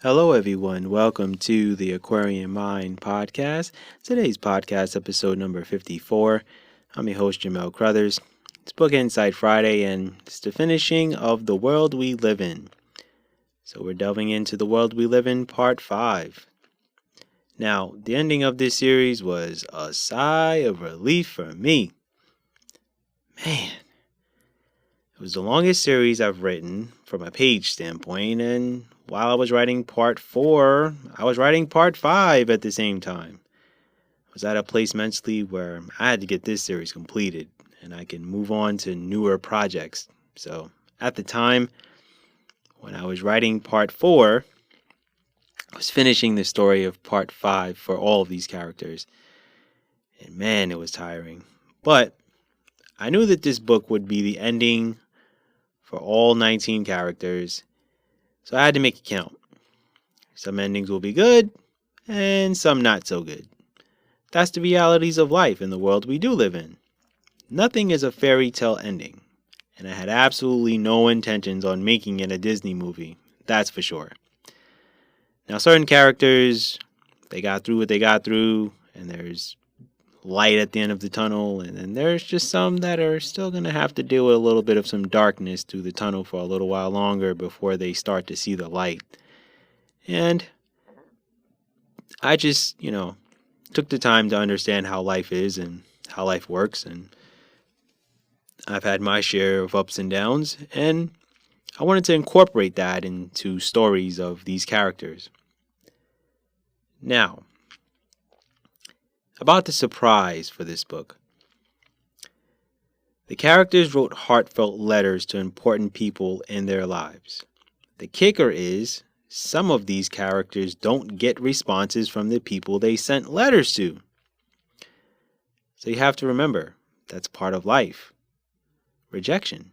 Hello, everyone. Welcome to the Aquarian Mind podcast. Today's podcast, episode number 54. I'm your host, Jamel Crothers. It's Book Insight Friday, and it's the finishing of The World We Live In. So, we're delving into The World We Live In, Part 5. Now, the ending of this series was a sigh of relief for me. Man, it was the longest series I've written from a page standpoint, and while I was writing part 4, I was writing part 5 at the same time. I was at a place mentally where I had to get this series completed, and I can move on to newer projects. So, at the time, when I was writing part 4, I was finishing the story of part 5 for all of these characters. And man, it was tiring. But I knew that this book would be the ending for all 19 characters, so I had to make it count. Some endings will be good, and some not so good. That's the realities of life in the world we do live in. Nothing is a fairy tale ending, and I had absolutely no intentions on making it a Disney movie, that's for sure. Now, certain characters, they got through what they got through, and there's light at the end of the tunnel, and then there's just some that are still going to have to deal with a little bit of some darkness through the tunnel for a little while longer before they start to see the light. And I just, took the time to understand how life is and how life works, and I've had my share of ups and downs, and I wanted to incorporate that into stories of these characters. Now, about the surprise for this book. The characters wrote heartfelt letters to important people in their lives. The kicker is, some of these characters don't get responses from the people they sent letters to. So you have to remember, that's part of life. Rejection.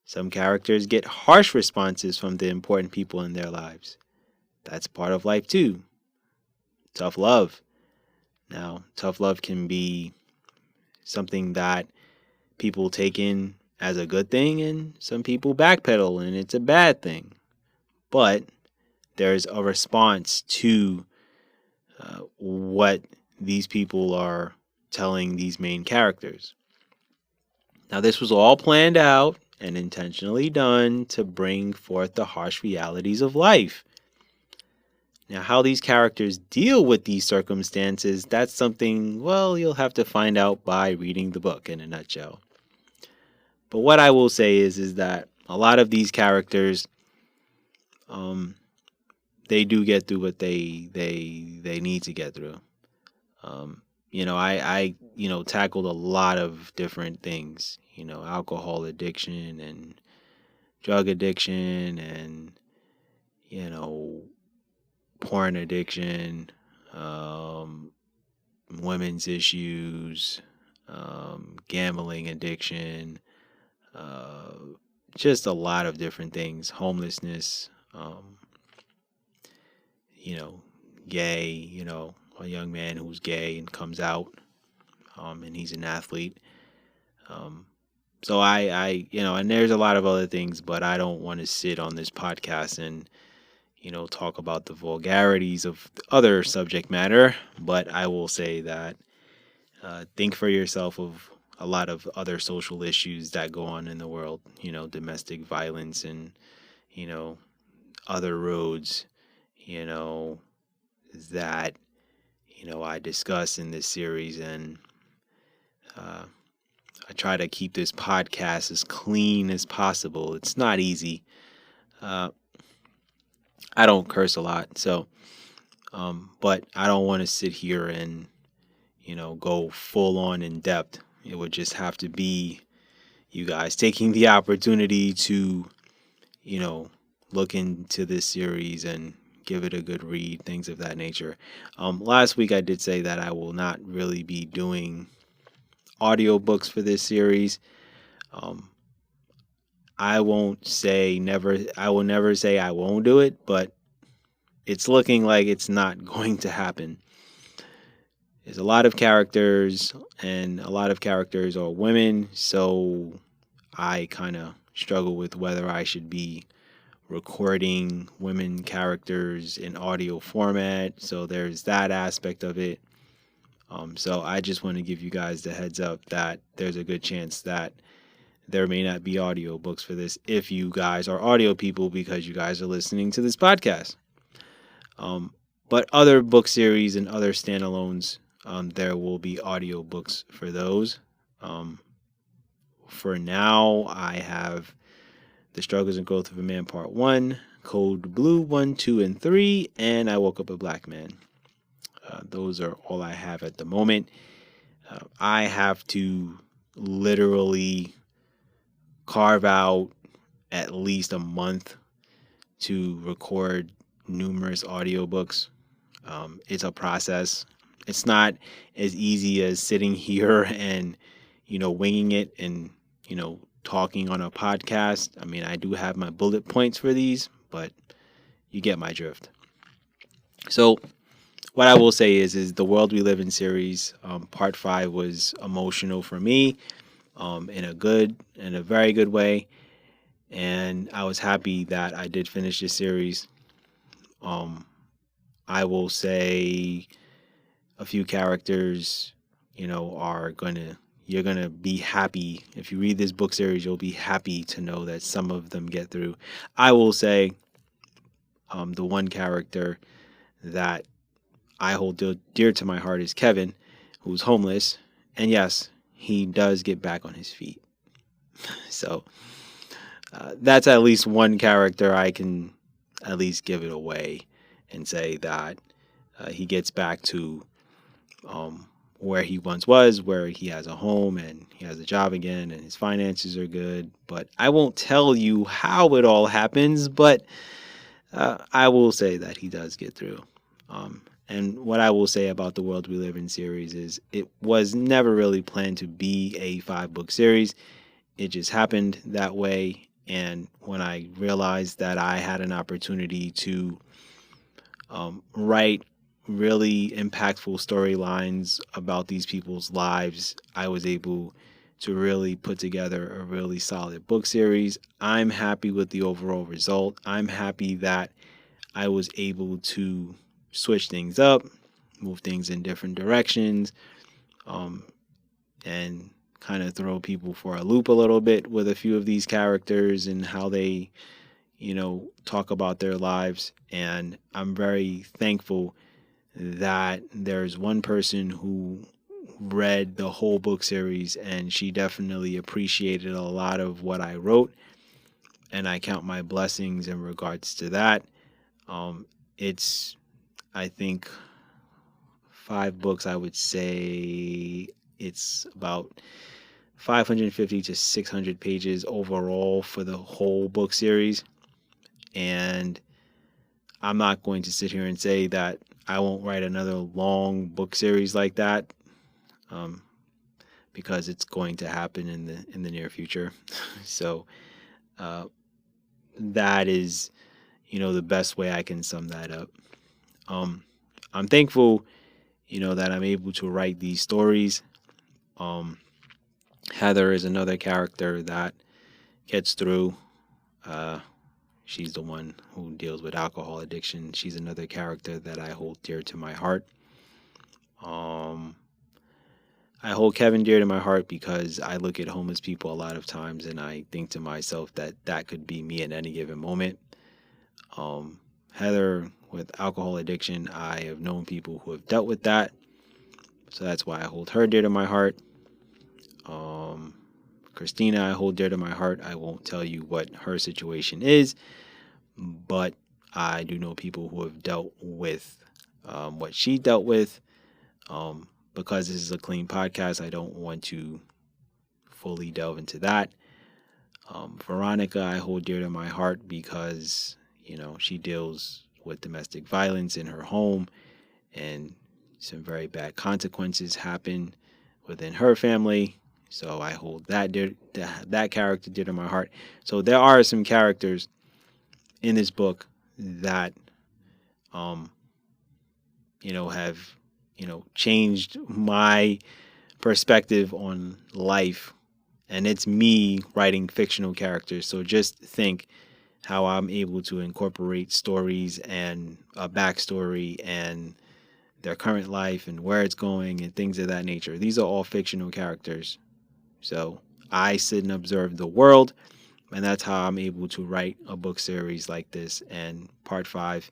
Some characters get harsh responses from the important people in their lives. That's part of life too. Tough love. Now, tough love can be something that people take in as a good thing, and some people backpedal and it's a bad thing. But there's a response to what these people are telling these main characters. Now, this was all planned out and intentionally done to bring forth the harsh realities of life. Now, how these characters deal with these circumstances, that's something, well, you'll have to find out by reading the book in a nutshell. But what I will say is that a lot of these characters, they do get through what they need to get through. I tackled a lot of different things, alcohol addiction and drug addiction and, porn addiction, women's issues, gambling addiction, just a lot of different things, homelessness, gay, a young man who's gay and comes out, and he's an athlete. So and there's a lot of other things, but I don't want to sit on this podcast and, talk about the vulgarities of other subject matter. But I will say that think for yourself of a lot of other social issues that go on in the world, domestic violence and, other roads, that, I discuss in this series. And I try to keep this podcast as clean as possible. It's not easy. I don't curse a lot, so, but I don't want to sit here and, go full on in depth. It would just have to be you guys taking the opportunity to, look into this series and give it a good read, things of that nature. Last week I did say that I will not really be doing audiobooks for this series. I won't say never. I will never say I won't do it, but it's looking like it's not going to happen. There's a lot of characters, and a lot of characters are women, so I kind of struggle with whether I should be recording women characters in audio format. So there's that aspect of it. So I just want to give you guys the heads up that there's a good chance that there may not be audio books for this if you guys are audio people because you guys are listening to this podcast. But other book series and other standalones, there will be audio books for those. For now, I have The Struggles and Growth of a Man Part 1, Code Blue 1, 2, and 3, and I Woke Up a Black Man. Those are all I have at the moment. I have to literally carve out at least a month to record numerous audiobooks. It's a process. It's not as easy as sitting here and, winging it and, talking on a podcast. I mean, I do have my bullet points for these, but you get my drift. So what I will say is The World We Live in series, part 5 was emotional for me, in a very good way. And I was happy that I did finish this series. I will say a few characters, you're gonna be happy. If you read this book series, you'll be happy to know that some of them get through. I will say, the one character that I hold dear to my heart is Kevin, who's homeless. And yes, he does get back on his feet. So that's at least one character I can at least give it away and say that he gets back to where he once was, where he has a home and he has a job again and his finances are good. But I won't tell you how it all happens, but I will say that he does get through. And what I will say about The World We Live in series is it was never really planned to be a 5-book series. It just happened that way. And when I realized that I had an opportunity to write really impactful storylines about these people's lives, I was able to really put together a really solid book series. I'm happy with the overall result. I'm happy that I was able to switch things up, move things in different directions, and kind of throw people for a loop a little bit with a few of these characters and how they, talk about their lives. And I'm very thankful that there's one person who read the whole book series and she definitely appreciated a lot of what I wrote. And I count my blessings in regards to that. It's, I think, 5 books. I would say it's about 550 to 600 pages overall for the whole book series. And I'm not going to sit here and say that I won't write another long book series like that, because it's going to happen in the near future. So that is, the best way I can sum that up. I'm thankful, that I'm able to write these stories. Heather is another character that gets through. She's the one who deals with alcohol addiction. She's another character that I hold dear to my heart. I hold Kevin dear to my heart because I look at homeless people a lot of times and I think to myself that that could be me at any given moment. Heather, with alcohol addiction, I have known people who have dealt with that. So that's why I hold her dear to my heart. Christina, I hold dear to my heart. I won't tell you what her situation is, but I do know people who have dealt with what she dealt with. Because this is a clean podcast, I don't want to fully delve into that. Veronica, I hold dear to my heart because, she deals with domestic violence in her home and some very bad consequences happen within her family. So I hold that character dear to my heart. So there are some characters in this book that, have, changed my perspective on life. And it's me writing fictional characters. So just think how I'm able to incorporate stories and a backstory and their current life and where it's going and things of that nature. These are all fictional characters. So I sit and observe the world, and that's how I'm able to write a book series like this. And part 5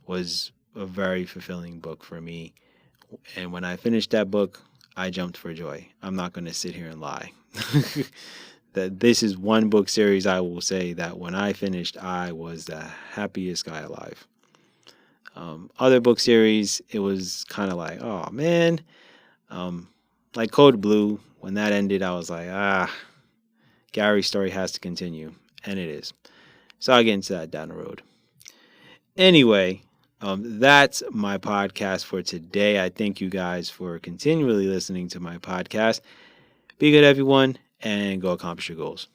was a very fulfilling book for me. And when I finished that book, I jumped for joy. I'm not going to sit here and lie. That this is one book series I will say that when I finished, I was the happiest guy alive. Other book series, it was kind of like, oh man, um, like Code Blue. When that ended, I was like, Gary's story has to continue, and it is. So I'll get into that down the road. Anyway, that's my podcast for today. I thank you guys for continually listening to my podcast. Be good, everyone, and go accomplish your goals.